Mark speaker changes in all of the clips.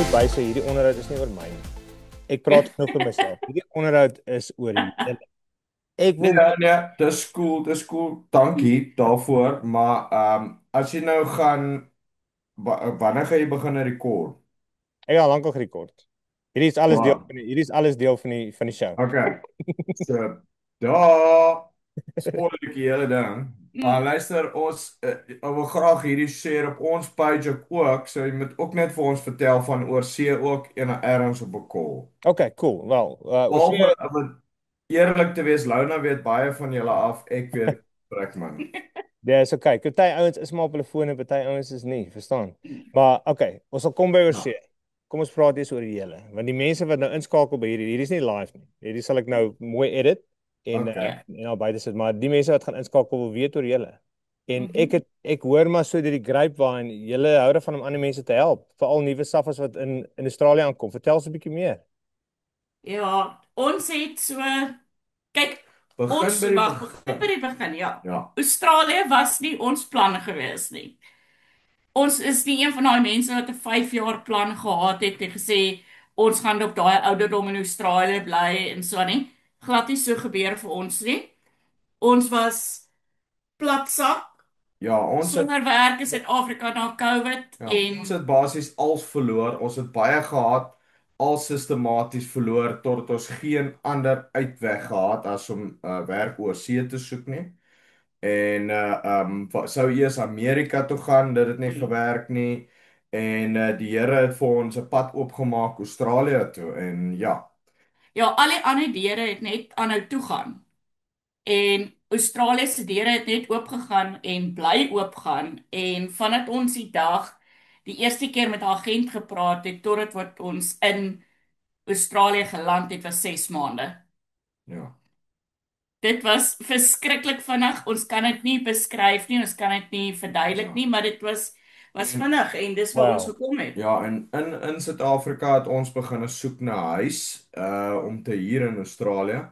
Speaker 1: moet bysê hierdie onderhoud is nie oor my nie. Ek praat genoeg vir myself. Hierdie onderhoud is oor julle. Ek
Speaker 2: Nee,
Speaker 1: wil net
Speaker 2: nee, dis cool. Dankie daarvoor, maar as jy nou gaan wanneer gaan jy begin rekord?
Speaker 1: ek het al lank al gerekord. Hierdie is alles deel
Speaker 2: Maar
Speaker 1: van die show.
Speaker 2: okay. So daar spoil ek die hele ding. Maar
Speaker 3: Mm.
Speaker 2: luister, ons wil graag hierdie share op ons page ook, so jy moet ook net vir ons vertel van oorsee ook en ergens op 'n call.
Speaker 1: Okay, cool. Wel, ons
Speaker 2: Behalwe om eerlik te wees, Luna weet baie van julle af, ek weet Brekman.
Speaker 1: dis okay. Party ouens is maar op hulle fone, party ouens is nie, verstaan? Maar okay, ons sal kom by oorsee. Kom ons praat eers oor die hele, want die mense wat nou inskakel by hierdie is nie live nie. Hierdie sal ek nou mooi edit en
Speaker 2: Okay.
Speaker 1: en al buite sit, maar die mense wat gaan inskakel wil weet oor julle. En
Speaker 3: Mhm.
Speaker 1: ek hoor maar so deur die grapevine, julle hou daarvan om ander mense te help, veral nuwe staffers wat in Australië aankom. Vertel ons 'n bietjie meer.
Speaker 3: Ja, ons het so kyk,
Speaker 2: Begin
Speaker 3: ons
Speaker 2: by die
Speaker 3: wag
Speaker 2: begin.
Speaker 3: by die begin, ja.
Speaker 2: Ja.
Speaker 3: Australië was nie ons plan gewees nie. Ons is nie een van daai mense wat 'n 5 jaar plan gehad het en gesê ons gaan op daai ouderdom in Australië bly en so nie. Glad nie so gebeur vir ons nie. Ons was platsak
Speaker 2: Ja,
Speaker 3: sonder werk in Suid-Afrika na COVID
Speaker 2: ons
Speaker 3: en
Speaker 2: het basies als verloor. Ons het baie gehad, al sistematies verloor totdat ons geen ander uitweg gehad as om werk oorsee te soek nie. En sou eers Amerika toe gaan, dit het nie gewerk nie. En die Here het vir ons 'n pad oopgemaak Australië toe en ja.
Speaker 3: ja, al die ander deure het net aanhou toegaan. En Australië se deure het net oopgegaan en bly oopgaan en vandat ons die dag die eerste keer met 'n agent gepraat het totdat wat ons in Australië geland het was 6 maande.
Speaker 2: Ja.
Speaker 3: Dit was verskriklik vinnig. Ons kan dit nie beskryf nie, ons kan dit nie verduidelik
Speaker 2: Ja.
Speaker 3: nie, maar dit was
Speaker 2: En
Speaker 3: vinnig en dis waar ons
Speaker 1: Wow.
Speaker 3: gekom het.
Speaker 2: ja, en in Suid-Afrika het ons begin soek na 'n huis om te huur in Australië.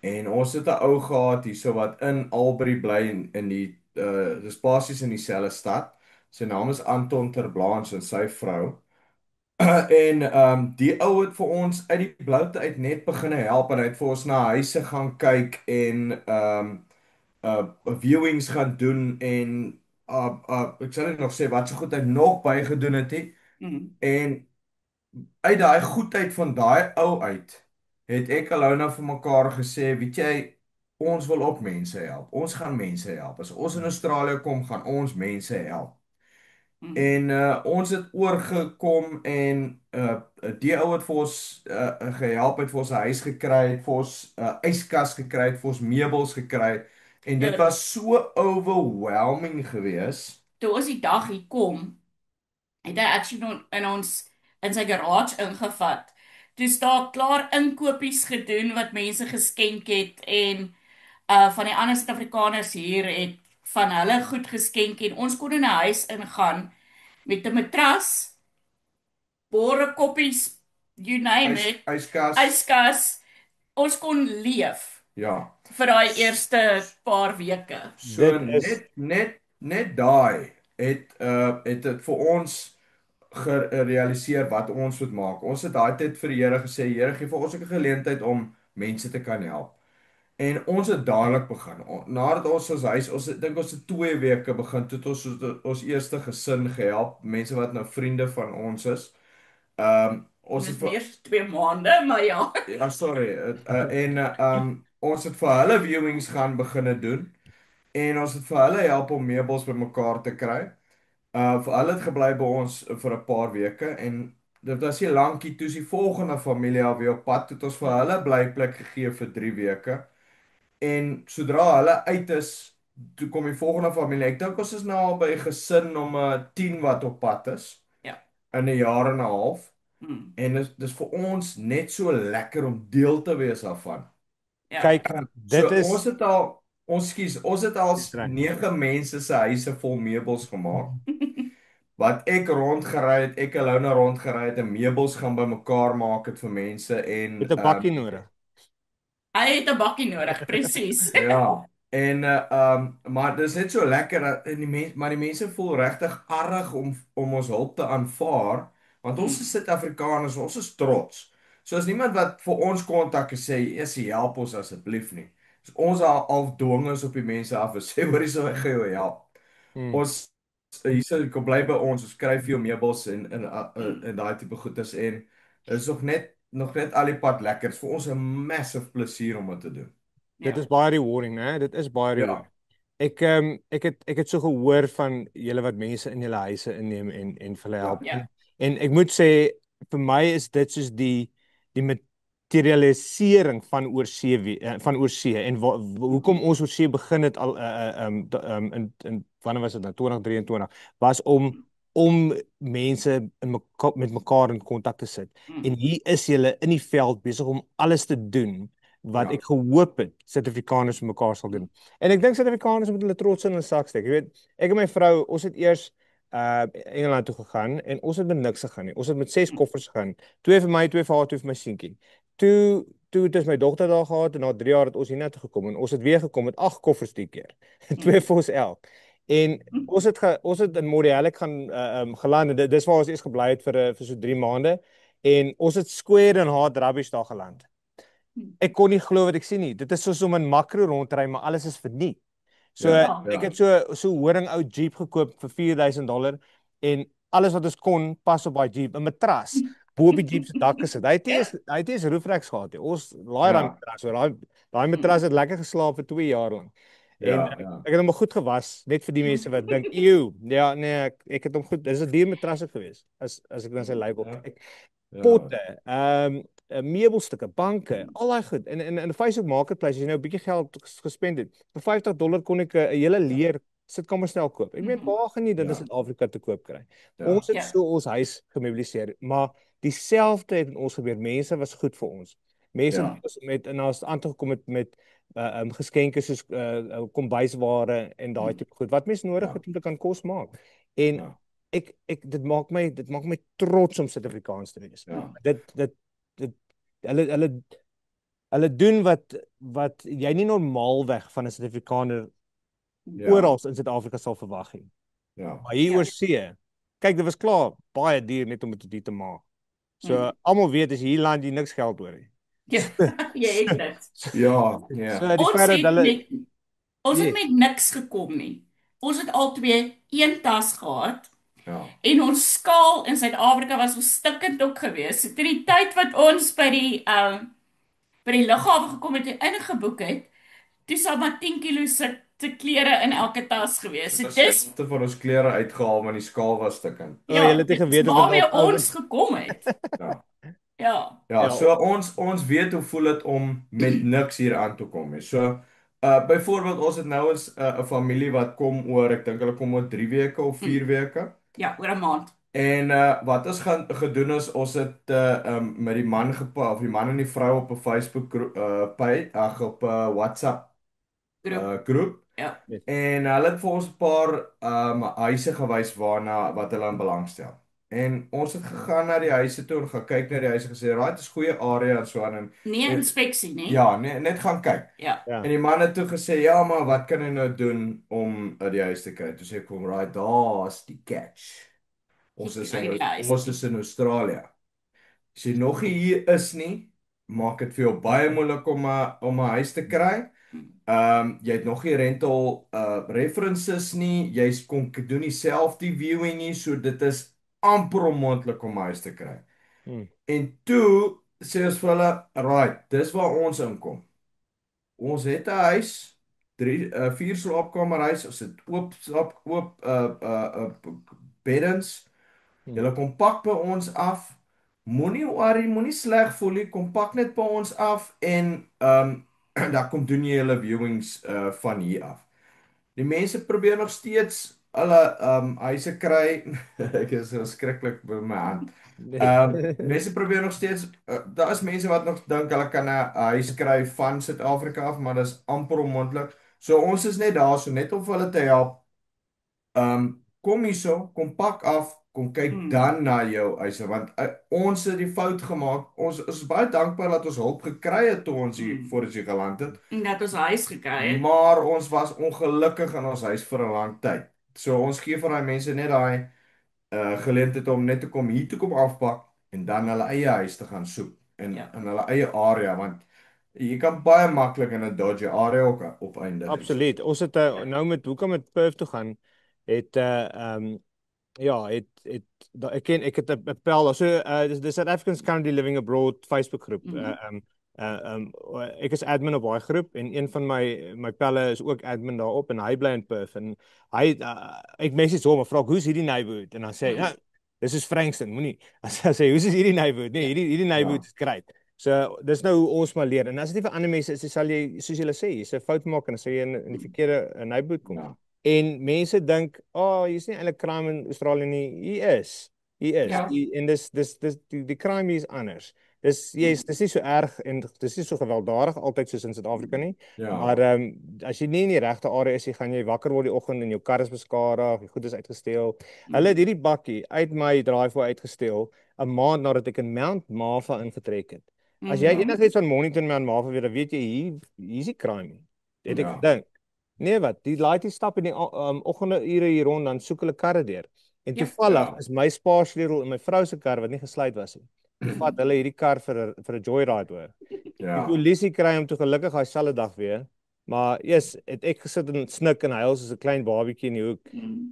Speaker 2: En ons het 'n ou gehad hierso wat in Albury bly in die dis basies in dieselfde stad. Sy naam is Anton Terblanche en sy vrou. En die ou het vir ons uit die bloute uit net begine help en hy het vir ons na huise gaan kyk en viewings gaan doen en ek sal net nog sê wat so goed hy nog bygedoen het nie.
Speaker 3: Mm.
Speaker 2: En uit daai goedheid van daai ou uit het ek Alona vir mekaar gesê, weet jy, ons wil ook mense help. Ons gaan mense help. As ons in Australië kom, gaan ons mense help.
Speaker 3: Mm.
Speaker 2: En ons het oorgekom en die ou het vir ons gehelp, het vir ons 'n huis gekry, het vir ons yskas gekry, het vir ons meubels gekry en dit
Speaker 3: Ja,
Speaker 2: was so overwhelming geweest.
Speaker 3: toe ons die dag hier kom, het hy actually in ons in sy garage ingevat. Toe staan klaar inkopies gedoen wat mense geskenk het en van die ander Suid-Afrikaners hier het van hulle goed geskenk en ons kon in 'n huis ingaan met 'n matras, bore koppies, you name it,
Speaker 2: Yskas.
Speaker 3: yskas. Ons kon leef
Speaker 2: Ja.
Speaker 3: vir daai eerste paar weke.
Speaker 2: So
Speaker 1: Dit is
Speaker 2: net daai het dit vir ons gerealiseer wat ons moet maak. Ons het daai tyd vir die Here gesê, Here gee vir ons 'n geleentheid om mense te kan help. En ons het dadelik begin. Nadat ons huis, dink ons het 2 weke begin toe het ons eerste gesin gehelp, mense wat nou vriende van ons is. Ons
Speaker 3: Dis
Speaker 2: het
Speaker 3: meer as 2 maande, maar ja.
Speaker 2: ja, sorry, ons het vir hulle viewings gaan begine doen en ons het vir hulle help om meubels bymekaar te kry. Vir hulle het gebly by ons vir 'n paar weke en dit was nie lankie toe die volgende familie alweer op pad het ons vir hulle blyplek gegee vir 3 weke. En sodra hulle uit is, toe kom die volgende familie. Ek dink ons is nou al by 'n gesin om 10 wat op pad is
Speaker 3: Ja.
Speaker 2: in 'n jaar en 'n half.
Speaker 3: Mm.
Speaker 2: En dis vir ons net so lekker om deel te wees daarvan.
Speaker 3: Ja.
Speaker 1: kyk,
Speaker 2: So
Speaker 1: dit is
Speaker 2: ons het al
Speaker 1: Dis reg.
Speaker 2: 9 mense se huise vol meubels gemaak. Wat ek rondgery het, ek alone rondgery het en meubels gaan bymekaar maak het vir mense en
Speaker 1: met 'n bakkie nodig.
Speaker 3: Hy het 'n bakkie nodig, presies.
Speaker 2: ja. En maar dis net so lekker dat en maar die mense voel regtig arrig om ons hulp te aanvaar Want ons is
Speaker 3: Mm.
Speaker 2: Suid-Afrikaners, ons is trots. So as niemand wat vir ons kontak en sê, "Essie, help ons asseblief nie." So ons al dwing ons op die mense af en sê, "Hoorie, so ek gaan jou help."
Speaker 1: Mm.
Speaker 2: Ons hierso kom bly by ons skryf vir jou meubels
Speaker 3: Mm.
Speaker 2: en daai tipe goeders en dit is nog net al die pad lekker. Dit is vir ons 'n massive plesier om dit te doen.
Speaker 1: Dit is
Speaker 3: Ja.
Speaker 1: baie rewarding, né? Dit is baie rewarding.
Speaker 2: Ja,
Speaker 1: Ek het so gehoor van julle wat mense in julle huise inneem en vir hulle help.
Speaker 2: ja,
Speaker 3: Ja.
Speaker 1: En ek moet sê vir my is dit soos die materialisering van van oorsee en hoekom ons oorsee begin het al in wanneer was dit nou 2023 was om mense met mekaar in kontak te sit. En
Speaker 3: Mm.
Speaker 1: hier is julle in die veld besig om alles te doen wat
Speaker 2: ja,
Speaker 1: ek gehoop het Suid-Afrikaners vir mekaar sal doen. En ek dink Suid-Afrikaners moet hulle trots in hulle sak steek. Jy weet, ek en my vrou, ons het eers Engeland toe gegaan en ons het met niks gegaan nie. Ons het met 6 koffers gegaan. 2 vir my, 2 vir haar, 2 vir my seentjie. Toe het ons my dogter daar gehad en na 3 jaar het ons hiernatoe gekom en ons het weer gekom met 8 koffers die keer. 2 vir ons elk. En
Speaker 3: Mm.
Speaker 1: ons het in Montreal gaan geland en dis waar ons eers gebly het vir so 3 maande en ons het square and hard rubbish daar geland.
Speaker 3: Mm.
Speaker 1: Ek kon nie glo wat ek sien nie. Dit is soos om in makro rondry, maar alles is verniet. So
Speaker 2: ja,
Speaker 3: Ja.
Speaker 1: ek
Speaker 2: ja,
Speaker 1: het so horing ou Jeep gekoop vir $4,000 en alles wat ons kon pas op daai Jeep, 'n matras bo op die Jeep se dak gesit. Hy het eers roofreks gehad. Ons laai daai
Speaker 2: ja,
Speaker 1: matras. So daai matras het lekker geslaap vir 2 jaar lank. En
Speaker 2: ja, ja,
Speaker 1: ek het hom maar goed gewas, net vir die mense wat dink, "Ew, ja nee, ek het hom goed. Dis 'n duur matras gewees." As ek dan sy label
Speaker 2: ja,
Speaker 1: kyk.
Speaker 2: ja,
Speaker 1: Potte, meubelstukke, banke, al daai goed. In 'n Facebook Marketplace as jy nou 'n bietjie geld gespend het, vir $50 kon ek 'n hele leer sitkamerstel koop. Ek meen,
Speaker 3: Mhm.
Speaker 1: waar gaan jy dit in
Speaker 2: ja,
Speaker 1: Suid-Afrika te koop kry? Ons
Speaker 2: ja,
Speaker 1: het
Speaker 3: Ja.
Speaker 1: so ons huis gemeubeliseer, maar dieselfde het in ons gebeur. Mense was goed vir ons. Mense
Speaker 2: ja,
Speaker 1: en ons aan toe gekom met geskenke soos kombuisware en daai
Speaker 3: Mm.
Speaker 1: tipe goed wat mense nodig
Speaker 2: ja,
Speaker 1: het om te kan kos maak. En
Speaker 2: ja,
Speaker 1: dit maak my trots om Suid-Afrikaans te wees.
Speaker 2: ja,
Speaker 1: Dit hulle hulle doen wat jy nie normaalweg van 'n Suid-Afrikaner
Speaker 2: ja,
Speaker 1: oral in Suid-Afrika sal verwag nie.
Speaker 2: ja,
Speaker 1: Maar hier
Speaker 3: Ja.
Speaker 1: oor see, kyk, dit was klaar baie duur net om dit te maak. So
Speaker 3: Mm.
Speaker 1: almal weet as jy hier land jy niks geld oor nie.
Speaker 3: Ja. Jy het dit.
Speaker 2: ja,
Speaker 1: So die
Speaker 3: Ons
Speaker 1: feit dat
Speaker 3: het
Speaker 1: hulle
Speaker 3: met ons het
Speaker 1: yes,
Speaker 3: met niks gekom nie. Ons het al twee een tas gehad
Speaker 2: ja,
Speaker 3: en ons skaal in Suid-Afrika was ons stikkend ook geweest. So teen die tyd wat ons by die lughawe gekom het en ingeboek het, toe sal maar 10 kg se klere in elke tas geweest. So
Speaker 2: dit
Speaker 3: dis
Speaker 2: is te van ons klere uitgehaal want die skaal was stukkend.
Speaker 1: jy
Speaker 3: ja,
Speaker 1: het nie
Speaker 3: dis
Speaker 1: geweet of dit
Speaker 3: waarmee
Speaker 1: al
Speaker 3: ons gekom het.
Speaker 2: Ja.
Speaker 3: Ja.
Speaker 2: Ja,
Speaker 1: ja,
Speaker 2: so ons weet hoe voel dit om met niks hier aan te kom. So byvoorbeeld ons het nou 'n familie wat kom oor, ek dink hulle kom oor 3 weke of 4 weke.
Speaker 3: Ja, oor 'n maand.
Speaker 2: En wat ons gaan gedoen is ons het met die man of die man en die vrou op 'n Facebook page, op 'n WhatsApp
Speaker 3: Groep.
Speaker 2: groep.
Speaker 3: Ja.
Speaker 2: En hulle het vir ons 'n paar huise gewys wat hulle aan belangstel. En ons het gegaan na die huise toe en gaan kyk na die huise gesê, "Right, dis goeie area en so aan
Speaker 3: Nee
Speaker 2: en
Speaker 3: inspeksie, nee.
Speaker 2: ja, net gaan kyk."
Speaker 3: Ja.
Speaker 1: ja.
Speaker 2: En die man het toe gesê, "Ja, maar wat kan hy nou doen om die huis te kry?" Toe sê ek vir hom, "Right, daar's die catch. Ons is
Speaker 3: Uit die huis.
Speaker 2: ons is in Australië. As jy nog nie hier is nie, maak dit vir jou baie moeilik om 'n huis te kry. Jy het nog nie rental references nie. Jy's kon doen nie self die viewing nie, so dit is amper onmoontlik om 'n huis te kry."
Speaker 1: Hmm.
Speaker 2: En toe sê ons vir hulle, "Right, dis waar ons inkom. Ons het 'n huis, 4 slaapkamerhuis, ons het oop beddens.
Speaker 1: Hmm.
Speaker 2: Julle kom pak by ons af. Moenie worry, moenie sleg voel nie. Kom pak net by ons af en dan kom doen jy hulle viewings van hier af." Die mense probeer nog steeds hulle huise kry. Ek is so skrikkelik by my hand. Mense probeer nog steeds daar is mense wat nog dink hulle kan 'n huis kry van Suid-Afrika af, maar dis amper onmoontlik. So ons is net daar so net om vir hulle te help. Kom hierso, kom pak af, kom kyk dan na jou huise want ons het die fout gemaak. Ons is baie dankbaar dat ons hulp gekry het toe ons hier voor ons hier geland het.
Speaker 3: En dat ons huis gekry het.
Speaker 2: Maar ons was ongelukkig in ons huis vir 'n lang tyd. So ons gee vir daai mense net daai geleentheid om net te kom hier te kom afpak en dan hulle eie huis te gaan soek
Speaker 3: Ja.
Speaker 2: in hulle eie area want jy kan baie maklik in 'n dodgy area ook opeindig en so.
Speaker 1: Absoluut. Ons het nou met hoekom met Perth toe gaan, het ja, ek het 'n appel, so dis South Africans currently living abroad Facebook groep. Ek is admin op daai groep en een van my pelle is ook admin daarop en hy bly in Perth en hy ek message hom en vra hoe's hierdie neighborhood en dan sê hy, ja, dis is Frankston, moenie. As hy sê hoe's hierdie neighborhood? Nee, hierdie neighborhood
Speaker 2: Ja,
Speaker 1: is great. So dis nou hoe ons maar leer. En as dit nie vir ander mense is, dan sal jy soos jy sê, jy sê fout maak en dan sê jy in die verkeerde neighborhood kom.
Speaker 2: ja,
Speaker 1: En mense dink, "Oh, hier's nie eintlik crime in Australië nie." Hier is. Hier is.
Speaker 3: Ja.
Speaker 1: En dis die crime hier is anders. Dis nie so erg en dis nie so gewelddadig altyd soos in Suid-Afrika nie.
Speaker 2: ja,
Speaker 1: Maar as jy nie in die regte area is, jy gaan jy wakker word die oggend en jou kar is beskadig, die goed is uitgesteel. Hulle het hierdie bakkie uit my driveway uitgesteel 'n maand nadat ek in Mount Martha ingetrek het. As jy enigiets van Mornington Mount Martha weet, dan weet jy hier's die crime nie. Het ek
Speaker 2: ja,
Speaker 1: gedink. Nee wat, die laaitjie stap in die oggende ure hier rond dan soek hulle karre deur. En
Speaker 3: Ja.
Speaker 1: toevallig
Speaker 2: ja,
Speaker 1: is my spaarsleutel in my vrou se kar wat nie gesluit was nie. Toe vat hulle hierdie kar vir 'n joyride hoor. Die
Speaker 2: ja,
Speaker 1: polisie kry hom toe gelukkig daai selfde dag weer. Maar eers het ek gesit en snik en huil soos 'n klein babietjie in die hoek.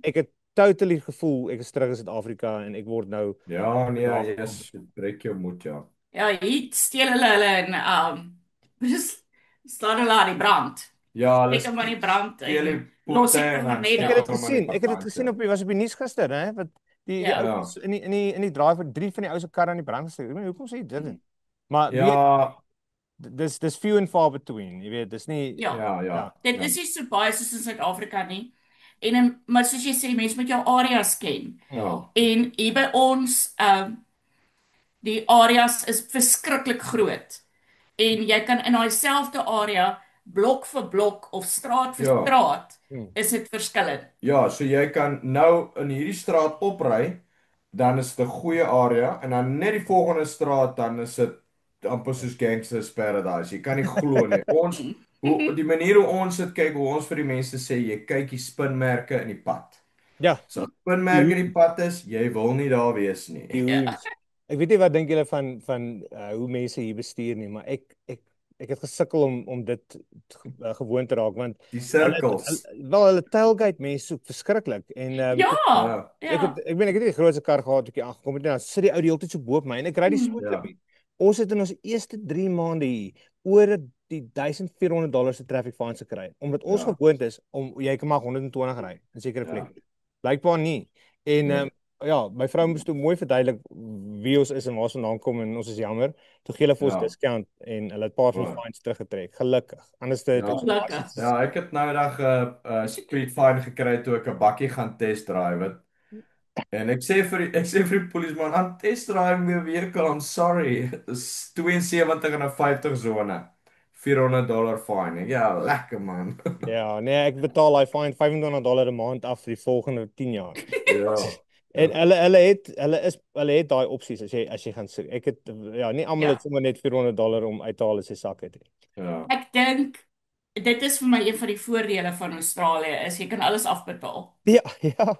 Speaker 1: Ek het totally gevoel ek is terug in Suid-Afrika en ek word nou
Speaker 2: ja, nee,
Speaker 1: nagekom.
Speaker 2: yes, breek jou moed, ja.
Speaker 3: Ja, hier steel hulle en dis staan hulle aan die brand.
Speaker 2: Ja, hulle
Speaker 3: Ek hom aan die brand
Speaker 2: steel die
Speaker 3: en los
Speaker 2: potte
Speaker 3: ek
Speaker 2: en
Speaker 3: hom
Speaker 2: dan
Speaker 3: net
Speaker 1: Ek
Speaker 2: steek
Speaker 1: het dit
Speaker 3: daar.
Speaker 2: hom aan die
Speaker 1: gesien. Ek het dit
Speaker 2: pad,
Speaker 1: gesien
Speaker 2: ja.
Speaker 1: was op die nuus gister, hè, wat die
Speaker 3: Ja.
Speaker 1: ouens in die drive vir 3 van die ou se karre aan die brand gesteek. Ek meen, hoekom sê jy dit? Maar weet
Speaker 2: Ja,
Speaker 1: dis few and far between, jy weet, dis nie
Speaker 3: Ja.
Speaker 2: ja,
Speaker 1: ja.
Speaker 2: ja,
Speaker 3: Dit
Speaker 2: ja,
Speaker 3: is nie so baie soos in Suid-Afrika nie. Maar soos jy sê, mense moet jou areas ken.
Speaker 2: ja,
Speaker 3: En hier by ons, die areas is verskriklik groot. En jy kan in daai selfde area blok vir blok of straat vir
Speaker 2: ja.
Speaker 3: straat
Speaker 1: Hmm.
Speaker 3: is dit verskillend.
Speaker 2: Ja, so jy kan nou in hierdie straat opry, dan is dit 'n goeie area en dan net die volgende straat dan is dit amper soos Gangsters Paradise. Jy kan nie glo nie. Ons die manier hoe ons dit kyk, hoe ons vir die mense sê, jy kyk die spinmerke in die pad.
Speaker 1: Ja,
Speaker 2: So as spinmerke in die pad is, jy wil nie daar wees nie.
Speaker 1: die
Speaker 3: Ja.
Speaker 1: hoens. Ek weet nie wat dink julle van hoe mense hier bestuur nie, maar ek het gesukkel om dit gewoon te raak want
Speaker 2: Die sirkels.
Speaker 1: hulle tailgate mense soek verskriklik en
Speaker 3: Ja.
Speaker 2: Ja,
Speaker 3: Ja.
Speaker 1: ek het nie die grootste kar gehad toe ek hier aangekom het nie. Dan sit die ou die hele tyd so bo op my en ek ry die spoed.
Speaker 2: ja,
Speaker 1: Ons het in ons eerste 3 maande hier oor die $1,400 se traffic fines gekry omdat ons
Speaker 2: Ja.
Speaker 1: gewoond is om jy kan maar 120 ry in sekere
Speaker 2: Ja.
Speaker 1: plekke. Blykbaar nie. En
Speaker 2: Nee.
Speaker 1: ja, my vrou moes toe mooi verduidelik wie ons is en waar ons vandaan kom en ons is jammer. Toe gee hulle vir ons
Speaker 2: Ja.
Speaker 1: discount en hulle het 'n paar van die
Speaker 2: Ja.
Speaker 1: fines teruggetrek. Gelukkig. Anders het
Speaker 2: Ja.
Speaker 1: ons
Speaker 3: Gelukkig.
Speaker 2: Ja, ek het nou eendag 'n speed fine gekry toe ek 'n bakkie gaan test drive het. En ek sê vir die polisieman, "I'm test driving the vehicle, I'm sorry." Dis 72 en 'n 50 sone. $400 fine. Ja, lekker man.
Speaker 1: Ja, nee, ek betaal daai fine $25 'n maand af vir die volgende 10 jaar.
Speaker 2: Ja.
Speaker 1: En hulle het daai opsies as jy gaan soek. Ek het ja, nie almal
Speaker 3: Ja.
Speaker 1: het sommer net $400 om uit te haal as jy sak het nie.
Speaker 2: Ja.
Speaker 3: Ek dink dit is vir my een van die voordele van Australië is jy kan alles afbetaal.
Speaker 1: Ja, ja.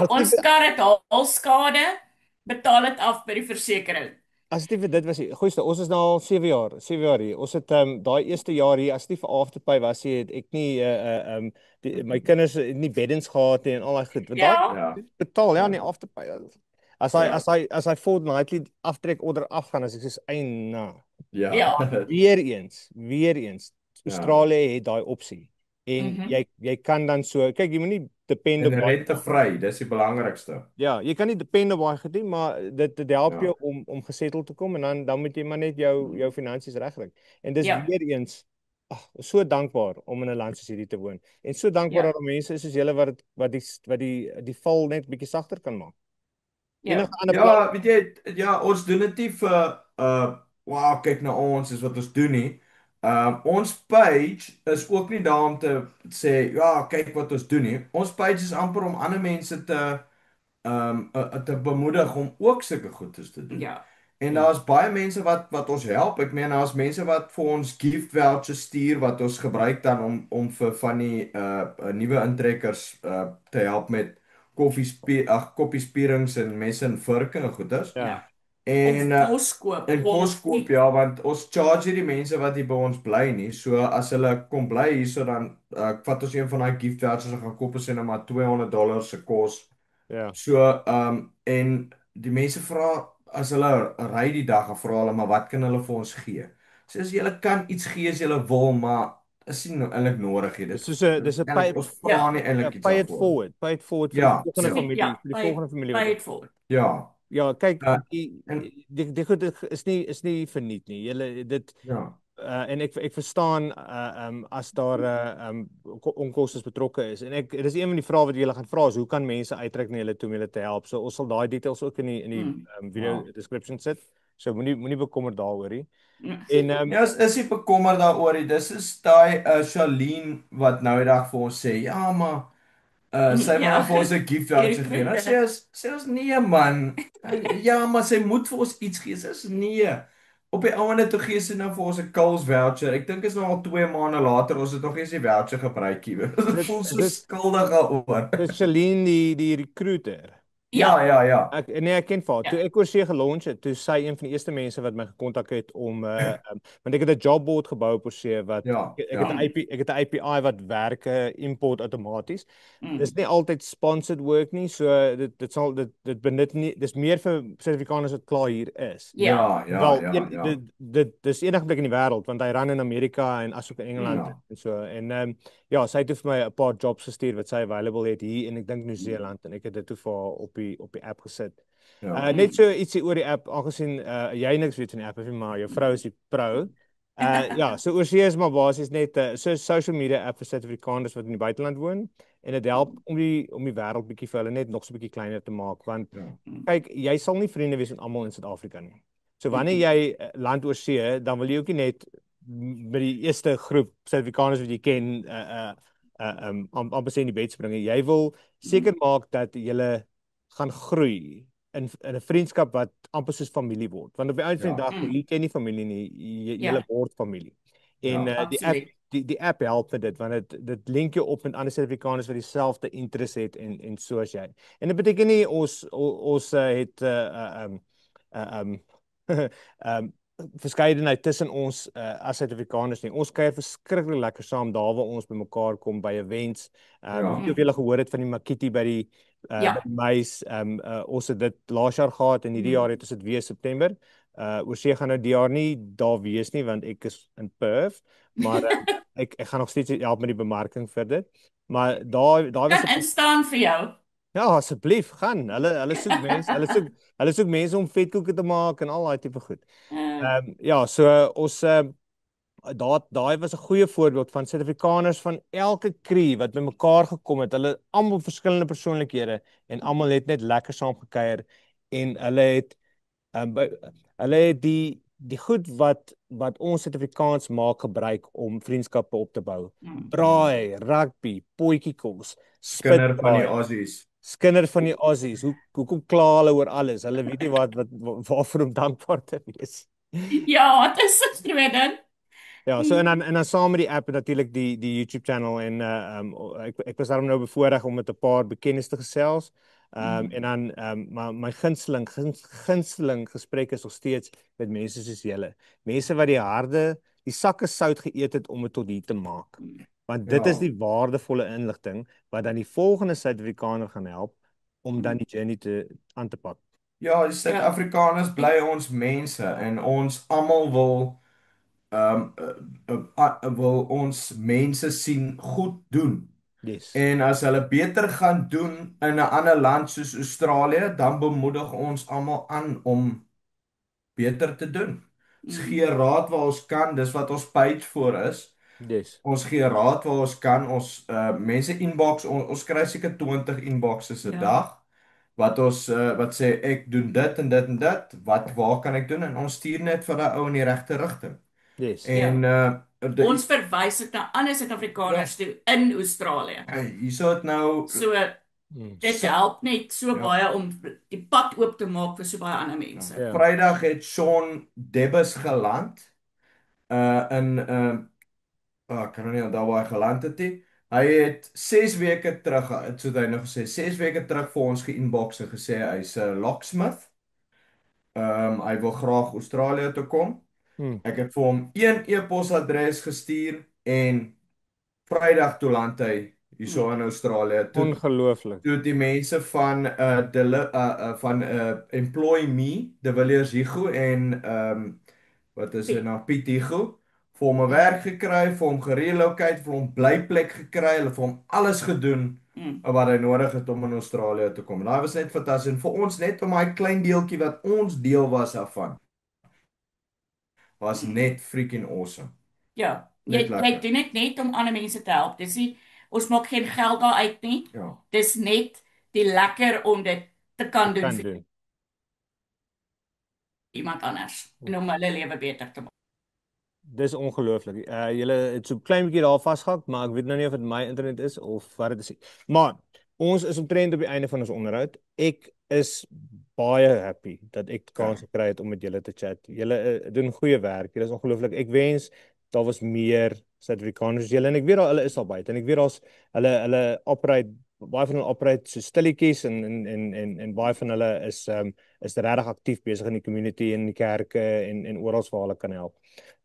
Speaker 3: Ons kar het al skade, betaal dit af by die versekering.
Speaker 1: As dit vir dit was, goeie, ons is nou al 7 jaar hier. Ons het daai eerste jaar hier as dit vir Afterpay was, het ek nie my kinders het nie beddens gehad nie en al daai goed. Want
Speaker 3: Ja.
Speaker 1: daai
Speaker 2: Ja.
Speaker 1: betaal ja
Speaker 2: Ja.
Speaker 1: nie Afterpay.
Speaker 2: Ja.
Speaker 1: As hy fortnightly aftrek order afgaan as ek sê eina.
Speaker 2: Ja.
Speaker 3: Ja.
Speaker 1: Weer eens. Australië het daai opsie. En jy kan dan so, kyk jy moet nie depend op
Speaker 2: En rentevry, dis die belangrikste.
Speaker 1: ja, jy kan nie depend op daai gedoen, maar dit help
Speaker 2: Ja.
Speaker 1: jou om gesettel te kom en dan moet jy maar net jou finansies regkry. En dis
Speaker 3: Ja.
Speaker 1: weer eens so dankbaar om in 'n land soos hierdie te woon. En so dankbaar
Speaker 3: Ja.
Speaker 1: dat daar mense is soos julle wat die val net bietjie sagter kan maak.
Speaker 3: Ja.
Speaker 1: Enige ander
Speaker 2: Ja, weet jy, ja, ons doen dit nie vir wow, kyk na ons is wat ons doen nie. Ons page is ook nie daar om te sê ja, kyk wat ons doen nie. Ons page is amper om ander mense te bemoedig om ook sulke goedes te doen.
Speaker 3: Ja.
Speaker 2: En daar's baie mense wat ons help. Ek meen daar's mense wat vir ons gift vouchers stuur wat ons gebruik dan om vir van die nuwe intrekkers te help met koppiespierings en messe en vurke en goeders.
Speaker 1: Ja.
Speaker 3: Ja. Of
Speaker 2: En
Speaker 3: kos koop
Speaker 2: in kos
Speaker 3: of
Speaker 2: koop ja, want ons charge nie die mense wat hier by ons bly nie. So as hulle kom bly hierso dan vat ons een van daai gift vouchers en gaan koop ons net maar $200 se kos.
Speaker 1: Ja.
Speaker 2: So en die mense vra as hulle ry die dag, dan vra hulle maar wat kan hulle vir ons gee? Sê as julle kan iets gee as julle wil, maar is nie eintlik nodig nie.
Speaker 1: Dis soos 'n dis 'n
Speaker 2: Eintlik ons vra
Speaker 3: ja,
Speaker 2: nie
Speaker 1: ja,
Speaker 2: eintlik iets
Speaker 1: pay it
Speaker 2: daarvoor.
Speaker 1: forward. Pay it forward vir die
Speaker 2: Ja,
Speaker 1: volgende
Speaker 2: ja,
Speaker 1: familie,
Speaker 3: ja,
Speaker 1: vir die volgende familie wat
Speaker 3: by
Speaker 1: daar.
Speaker 3: it forward.
Speaker 2: ja.
Speaker 1: Ja, kyk,
Speaker 2: Uh,
Speaker 1: die
Speaker 2: en
Speaker 1: die goed is nie verniet nie. Julle dit
Speaker 2: ja.
Speaker 1: en ek verstaan as daar onkoste betrokke is en dis een van die vrae wat julle gaan vra is hoe kan mense uitreik na julle toe om julle te help. So ons sal daai details ook in die
Speaker 3: Mm.
Speaker 1: video
Speaker 2: Ja.
Speaker 1: description sit. So moenie bekommerd daaroor nie.
Speaker 3: Ja.
Speaker 1: En
Speaker 2: Ja, is nie bekommer daaroor nie. Dis is daai Charlene wat nou die dag vir ons sê, ja, maar sy wil nou
Speaker 3: Ja,
Speaker 2: vir ons 'n gift
Speaker 3: die
Speaker 2: voucher gee. Nou
Speaker 3: recruiter.
Speaker 2: sê ons nee man. Ja, maar sy moet vir ons iets gee. Sê ons nee. Op die ouene toe gee sy nou vir ons 'n Coles voucher. Ek dink is nou al 2 maande later ons het nog nie eens die voucher gebruik nie. Dit
Speaker 1: dit
Speaker 2: voel so
Speaker 1: dit
Speaker 2: skuldig daaroor.
Speaker 1: dis Celine die recruiter.
Speaker 2: Ja,
Speaker 3: Ja,
Speaker 2: ja, ja.
Speaker 1: Ek ken vir haar. Toe
Speaker 3: ja.
Speaker 1: ek oor see gelunch het, toe sy een van die eerste mense wat my gekontak het om want ek het 'n jobboard gebou op oorsee wat
Speaker 2: Ja,
Speaker 1: ek het 'n
Speaker 2: ja.
Speaker 1: IP ek het 'n API wat werke import outomaties. Dis
Speaker 3: Mm.
Speaker 1: nie altyd sponsored work nie, so dit benut nie dis meer vir Suid-Afrikaners wat klaar hier is.
Speaker 3: Ja,
Speaker 2: Ja, ja,
Speaker 1: Wel,
Speaker 2: ja, ja.
Speaker 1: dis enige plek in die wêreld want hy ran in Amerika en asook in Engeland
Speaker 2: Ja.
Speaker 1: en so en ja, sy het toe vir my 'n paar jobs gestuur wat sy available het hier en ek dink Nieu-Seeland en ek het dit toe vir haar op die app gesit.
Speaker 2: Ja.
Speaker 1: Net so ietsie oor die app aangesien jy niks weet van die app of nie, maar jou vrou is die pro. Ja, so oorsee is maar basies net 'n so social media app vir Suid-Afrikaners wat in die buiteland woon en dit help om die wêreld bietjie vir hulle net nog so bietjie kleiner te maak want
Speaker 2: Ja.
Speaker 1: kyk, jy sal nie vriende wees met almal in Suid-Afrika nie. So wanneer
Speaker 3: Mm-mm.
Speaker 1: jy land oor see, dan wil jy ook nie net by die eerste groep Suid-Afrikaners wat jy ken amper sê in die bed spring. Jy wil seker maak dat jy gaan groei in 'n vriendskap wat amper soos familie word. Want op die einde van die
Speaker 2: Ja.
Speaker 1: dag, jy ken nie familie nie,
Speaker 3: Ja,
Speaker 1: jy word familie. En
Speaker 2: Ja.
Speaker 1: die app
Speaker 3: absoluut.
Speaker 1: die app help met dit want dit link jou op met ander Suid-Afrikaners wat dieselfde interesse het en soos jy. En dit beteken nie ons het verskeidenheid tussen ons as Suid-Afrikaners nie. Ons kuier verskriklik lekker saam daar waar ons bymekaar kom by events.
Speaker 2: Ja.
Speaker 1: Ek weet nie of julle gehoor het van die Makiti by die
Speaker 3: Ja.
Speaker 1: by die meis. Ons het dit laas jaar gehad en hierdie jaar het ons dit weer September. Oorsee gaan nou die jaar nie daar wees nie want ek is in Perth, maar ek gaan nog steeds help met die bemarking vir dit. Maar daai was
Speaker 3: Kan instaan vir jou.
Speaker 1: ja, asseblief, gaan. Hulle soek mense, hulle soek mense om vetkoeke te maak en al daai tipe goed.
Speaker 3: Uh,
Speaker 1: Ja, so ons daai was 'n goeie voorbeeld van Suid-Afrikaners van elke crew wat bymekaar gekom het. Hulle almal verskillende persoonlikhede en almal het net lekker saam gekuier en hulle het die goed wat ons Suid-Afrikaans maak gebruik om vriendskappe op te bou. Braai, rugby, potjiekos,
Speaker 2: Kinder van die
Speaker 1: spitbraai.
Speaker 2: Aussies.
Speaker 1: Skinder van die Aussies. Hoekom kla hulle oor alles? Hulle weet nie waarvoor om dankbaar te wees.
Speaker 3: ja, dit is 'n tweede.
Speaker 1: Ja, so en dan saam met die app natuurlik die YouTube channel en ek was daarom nou bevoorreg om met 'n paar bekendes te gesels. En dan maar my gunsteling gesprek is nog steeds met mense soos julle. Mense wat die sakke sout geëet het om dit tot hier te maak. Want dit is
Speaker 2: Ja.
Speaker 1: die waardevolle inligting wat dan die volgende Suid-Afrikaner gaan help om dan die journey aan te pak.
Speaker 2: Ja, die Suid-Afrikaners bly ons mense en ons almal wil ons mense sien goed doen.
Speaker 1: Yes.
Speaker 2: En as hulle beter gaan doen in 'n ander land soos Australië, dan bemoedig ons almal aan om beter te doen. Ons gee raad waar ons kan, dis wat ons page voor is.
Speaker 1: Yes.
Speaker 2: Ons gee raad waar ons kan. Ons mense inbox, ons kry seker 20 inboxes 'n
Speaker 3: Ja.
Speaker 2: dag wat ons wat sê ek doen dit en dit en dit. Waar kan ek doen? En ons stuur net vir daai ou in die regte rigting.
Speaker 1: Yes.
Speaker 2: En
Speaker 3: Ons verwys dit na ander Suid-Afrikaners toe in Australië.
Speaker 2: hierso het nou
Speaker 3: So dit help net so baie om die pad oop te maak vir so baie ander mense.
Speaker 1: Ja.
Speaker 2: Vrydag het Sean Debbes geland in ek kan nou nie onthou waar hy geland het nie, Hy het 6 weke terug, so het hy nog gesê, 6 weke terug vir ons ge-inbox en gesê hy's 'n locksmith. Hy wil graag Australië toe kom.
Speaker 1: Hmm.
Speaker 2: Ek het vir hom een e-posadres gestuur en Vrydag toe land hy hierso in Australië.
Speaker 1: Ongelooflik.
Speaker 2: Toe die mense van Employ Me, De Villiers Hugo en wat is hy nou Piet Hugo vir hom 'n werk gekry, vir hom gerelocate, vir hom blyplek gekry, hulle vir hom alles gedoen wat hy nodig het om in Australië te kom. En daai was net fantasties en vir ons net om daai klein deeltjie wat ons deel was daarvan was net freaking awesome.
Speaker 3: Ja,
Speaker 2: Net
Speaker 3: jy
Speaker 2: lekker.
Speaker 3: doen dit net om ander mense te help. Dis nie ons maak geen geld daar uit nie.
Speaker 2: Ja.
Speaker 3: Dis net die lekker om dit te kan doen
Speaker 1: Kan
Speaker 3: vir
Speaker 1: doen.
Speaker 3: iemand anders en om hulle lewe beter te maak.
Speaker 1: Dis ongelooflik. Julle het so 'n klein bietjie daar vasgehak, maar ek weet nou nie of dit my internet is of wat dit is nie. Maar ons is omtrent op die einde van ons onderhoud. Ek is baie happy dat ek die kans gekry het om met julle te chat. Julle doen goeie werk. Julle is ongelooflik. Ek wens daar was meer Suid-Afrikaners julle en ek weet daar hulle is al buite en ek weet daar's hulle operate baie van hulle operate so stilletjies en baie van hulle is regtig aktief besig in die community en die kerke en oral waar hulle kan help.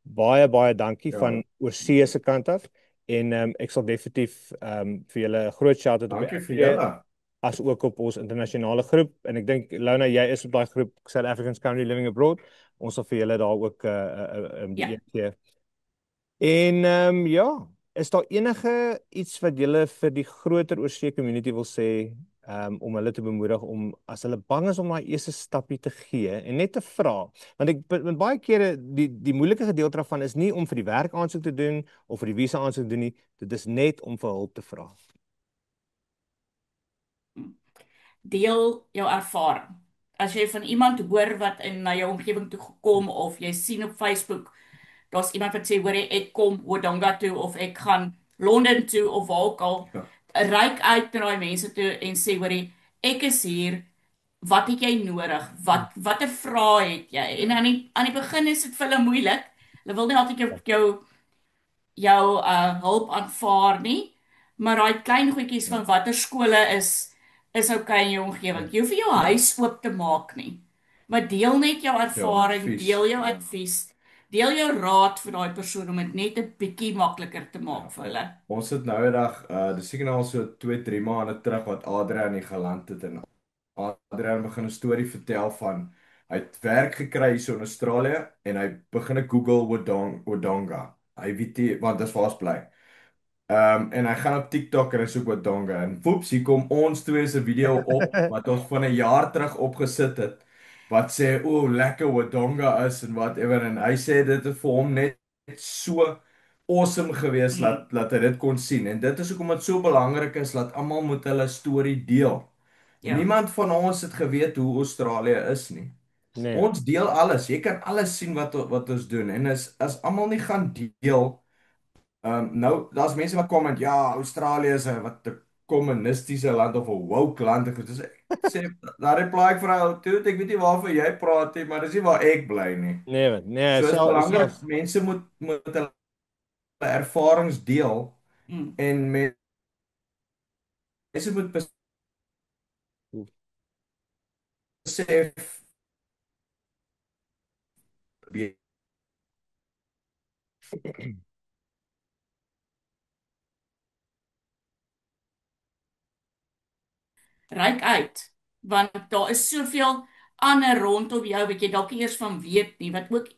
Speaker 1: Baie dankie
Speaker 2: Ja.
Speaker 1: van oorsee se kant af en ek sal definitief vir julle 'n groot shout-out op
Speaker 2: Dankie vir
Speaker 1: die
Speaker 2: julle.
Speaker 1: as ook op ons internasionale groep en ek dink Lona jy is op daai groep South Africans Currently Living Abroad. Ons sal vir julle daar ook die
Speaker 3: Ja.
Speaker 1: een keer. En ja, is daar enige iets wat julle vir die groter oorsee community wil sê om hulle te bemoedig om as hulle bang is om daai eerste stappie te gee en net te vra, want want baie kere die moeilike gedeelte daarvan is nie om vir die werk aansoek te doen of vir die visa aansoek te doen nie, dit is net om vir hulp te vra.
Speaker 3: Deel jou ervaring. As jy van iemand hoor wat na jou omgewing toe gekom of jy sien op Facebook, daar's iemand wat sê hoor ek kom Wodonga toe of ek gaan Londen toe of waar ook al,
Speaker 2: Ja.
Speaker 3: reik uit na daai mense toe en sê hoor ek is hier. Wat het jy nodig? Watter vrae het jy? En aan die begin is dit vir hulle moeilik. Hulle wil nie altyd jou hulp aanvaar nie, maar daai klein goedjies van watter skole is okay in jou omgewing. Jy hoef nie jou huis oop te maak nie. Maar deel net jou ervaring,
Speaker 2: advies.
Speaker 3: deel jou
Speaker 2: Ja.
Speaker 3: advies, deel jou raad vir daai persoon om dit net 'n bietjie makliker te maak vir hulle.
Speaker 2: Ons het nou eendag, dis seker nou al so 2-3 maande terug wat Adrian hier geland het en Adrian begin 'n storie vertel van hy het werk gekry hier so in Australië en hy begin 'n Google Wodonga. Hy weet nie want dis waar ons bly. En hy gaan op TikTok en hy soek Wodonga en woeps, hier kom ons twee se video op wat ons van 'n jaar terug opgesit het wat sê o, lekker Wodonga is en whatever en hy sê dit het vir hom net so awesome gewees dat hy dit kon sien en dit is hoekom dit so belangrik is dat almal moet hulle storie deel.
Speaker 3: Ja.
Speaker 2: Niemand van ons het geweet hoe Australië is nie.
Speaker 1: Nee.
Speaker 2: Ons deel alles. Jy kan alles sien wat ons doen en as almal nie gaan deel nou daar's mense wat kom en ja, Australië is 'n kommunistiese land of 'n woke land. Ek sê daar reply ek vir haar toe, ek weet nie waarvan jy praat nie, maar dis nie waar ek bly nie.
Speaker 1: Nee,
Speaker 2: So is belangrik
Speaker 1: selfs
Speaker 2: mense moet hulle ervarings deel en mense moet besef
Speaker 3: Reik uit, want daar is soveel ander rondom jou wat jy dalk nie eers van weet nie, wat ook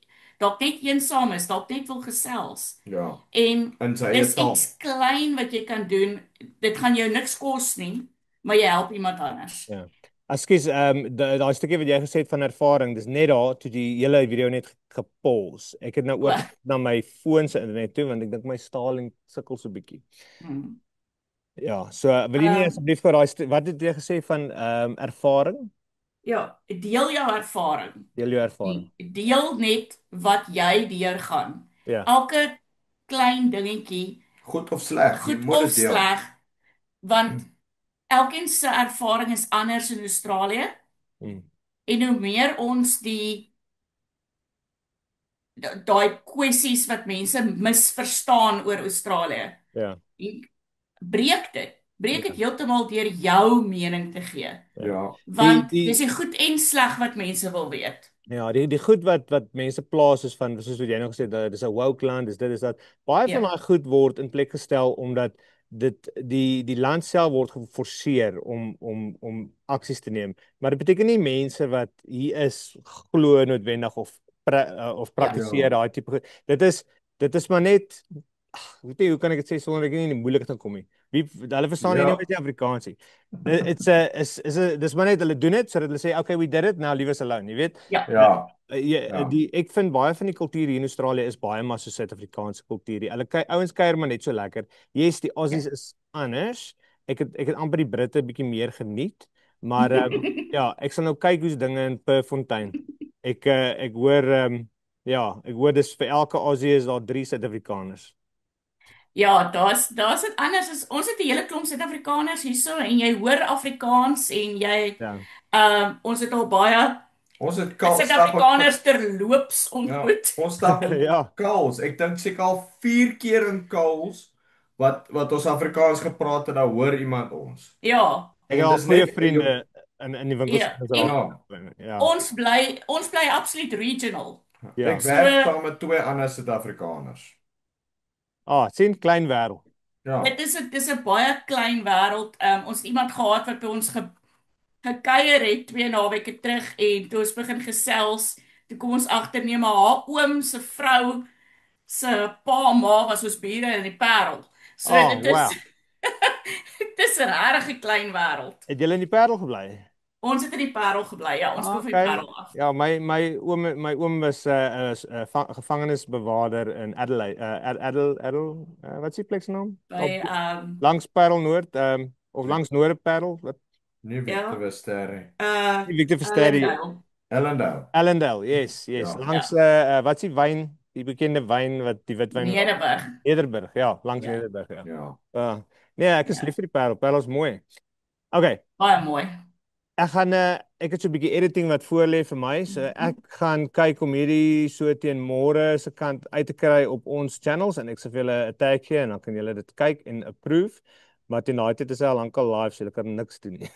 Speaker 3: dalk net eensaam is, dalk net wil gesels.
Speaker 2: ja,
Speaker 3: En
Speaker 2: in sy
Speaker 3: dis
Speaker 2: eie taal.
Speaker 3: iets klein wat jy kan doen. Dit gaan jou niks kos nie, maar jy help iemand anders.
Speaker 1: ja. Ekskuus, daai stukkie wat jy gesê het van ervaring, dis net daar toe die hele video net gepause. Ek het nou ook na my foon se internet toe want ek dink my Starlink sukkel so bietjie. Ja, so wil jy nie asseblief vir daai wat het jy gesê van ervaring?
Speaker 3: Ja, deel jou ervaring.
Speaker 1: Deel jou ervaring.
Speaker 3: Deel net wat jy deurgaan.
Speaker 1: Ja.
Speaker 3: Elke klein dingetjie,
Speaker 2: Goed of sleg, jy
Speaker 3: goed
Speaker 2: moet
Speaker 3: of
Speaker 2: dit deel.
Speaker 3: sleg, want elkeen se ervaring is anders in Australië. En hoe meer ons daai kwessies wat mense misverstaan oor Australië.
Speaker 1: Ja.
Speaker 3: breek dit heeltemal deur jou mening te gee.
Speaker 2: Ja.
Speaker 3: Want
Speaker 1: Die
Speaker 3: dis die goed en sleg wat mense wil weet.
Speaker 1: Ja, die goed wat mense plaas is van soos wat jy nou gesê het, dis 'n woke land, dis dit is dat baie van
Speaker 3: Ja.
Speaker 1: daai goed word in plek gestel omdat die land self word geforseer om aksies te neem. Maar dit beteken nie mense wat hier is glo noodwendig of praktiseer daai tipe goed. Dit is maar net weet jy, hoe kan ek dit sê sonder ek nie in die moeilikheid kom nie. Hulle verstaan nie net Afrikaans nie. Dis maar net hulle doen dit sodat hulle sê okay, we did it, now leave us alone, jy weet.
Speaker 2: Ja.
Speaker 1: Ek vind baie van die kultuur hier in Australië is baie maar so Suid-Afrikaanse kultuur. Ouens kuier maar net so lekker. Yes, die Aussies is anders. Ek het amper die Britte bietjie meer geniet, maar ja, ek sal nou kyk hoe's dinge in Purfontein. Ek hoor ek hoor dis vir elke Aussie is daar 3 Suid-Afrikaners.
Speaker 3: Ja, daar's dit anders. Ons het 'n hele klomp Suid-Afrikaners hierso en jy hoor Afrikaans en jy ons het al baie
Speaker 2: Ons het
Speaker 3: Suid-Afrikaners terloops ontmoet.
Speaker 2: Ons stap op
Speaker 1: Ja.
Speaker 2: Kals. Ek dink seker al 4 keer in Kals wat ons Afrikaans gepraat het, dan hoor iemand ons.
Speaker 3: Ja.
Speaker 1: Ek het al goeie vriende in die winkels.
Speaker 3: Ja. Ons bly absoluut regional.
Speaker 1: Ja.
Speaker 2: Ek werk saam met 2 ander Suid-Afrikaners.
Speaker 1: Sien klein wêreld.
Speaker 3: Ja. Dit is 'n baie klein wêreld. Ons het iemand gehad wat by ons gekuier het 2 naweke terug en toe ons begin gesels, toe kom ons agter nee maar haar oom se vrou se pa ma was ons bure in die Parel. So dit is
Speaker 1: wow.
Speaker 3: dit is 'n regtig klein wêreld.
Speaker 1: Het julle in die Parel gebly?
Speaker 3: Ons het in die Parel gebly. Ja, ons kom van die Parel af.
Speaker 1: Ja, my oom was 'n gevangenisbewaarder in Adelaide. Wat is die plek se naam?
Speaker 3: By
Speaker 1: langs Parel Noord, of langs Noorderparel.
Speaker 2: Nie Victor Versterre.
Speaker 1: Victor Versterre. Ellendale, yes. Langs wat is die wyn, die bekende wyn wat die witwyn Nederburg, ja, langs Nederburg, ja. Nee, ek is lief vir die Parel. Parel is mooi. Okay.
Speaker 3: Baie mooi.
Speaker 1: Ek het so 'n bietjie editing wat voor lê vir my, so ek gaan kyk om hierdie so teen môre se kant uit te kry op ons channels en ek sal vir julle 'n tag gee en dan kan julle dit kyk en approve. Maar teen daai tyd is hy al lankal live, so jy kan niks doen nie.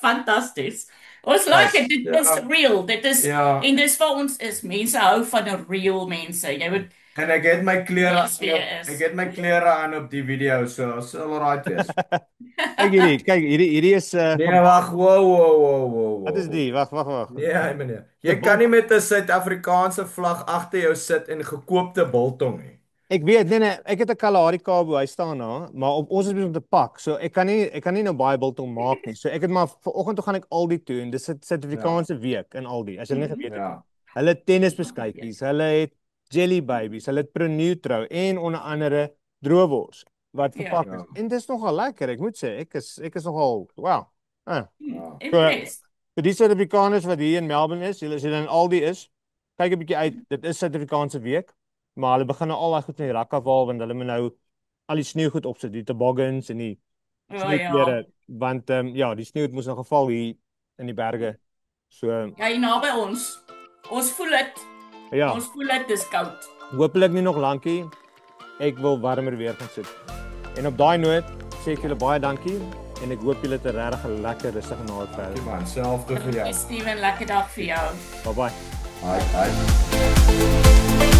Speaker 3: Fantasties. Ons like dit. Dit is real. Dit is en dis vir ons is mense hou van 'n real mense. Jy moet
Speaker 2: en ek het my klere aan op die video, so sal alright wees.
Speaker 1: Kyk hierdie is
Speaker 2: nee, wag, wow.
Speaker 1: Wat is die? Wag.
Speaker 2: Nee, meneer. Jy kan nie met 'n Suid-Afrikaanse vlag agter jou sit en gekoopte biltong nie.
Speaker 1: Ek weet, nee, ek het 'n Kalahari Kabo, hy staan daar, maar op ons is om te pak. So ek kan nie nou baie biltong maak nie. So ek het maar vanoggend toe gaan ek Aldi toe en dis 'n Suid-Afrikaanse week in Aldi. As jy nie geweet het. Hulle het tennisbeskuitjies, hulle het jelly babies, hulle het Pronutro en onder andere droewors wat verpak is. En dis nogal lekker, ek moet sê, ek is nogal wow. Vir die Suid-Afrikaners wat hier in Melbourne is, as jy dan in Aldi is, kyk 'n bietjie uit. Dit is Suid-Afrikaanse week, maar hulle begin nou al daai goed in die rak afhaal want hulle moet nou al die sneeugoed opsit, die toboggans en die sneeuklere, want die sneeu het mos nou geval hier in die berge. So
Speaker 3: hier naby ons. Ons voel dit.
Speaker 1: Ja.
Speaker 3: Ons voel dit is koud.
Speaker 1: Hopelik nie nog lankie. Ek wil warmer weer gaan sit. En op daai noot sê ek julle baie dankie en ek hoop julle het 'n regtig lekker rustige naweek verder.
Speaker 2: Man, selfde vir jou.
Speaker 3: Steven, lekker dag vir jou.
Speaker 1: Bye bye.
Speaker 2: Bye.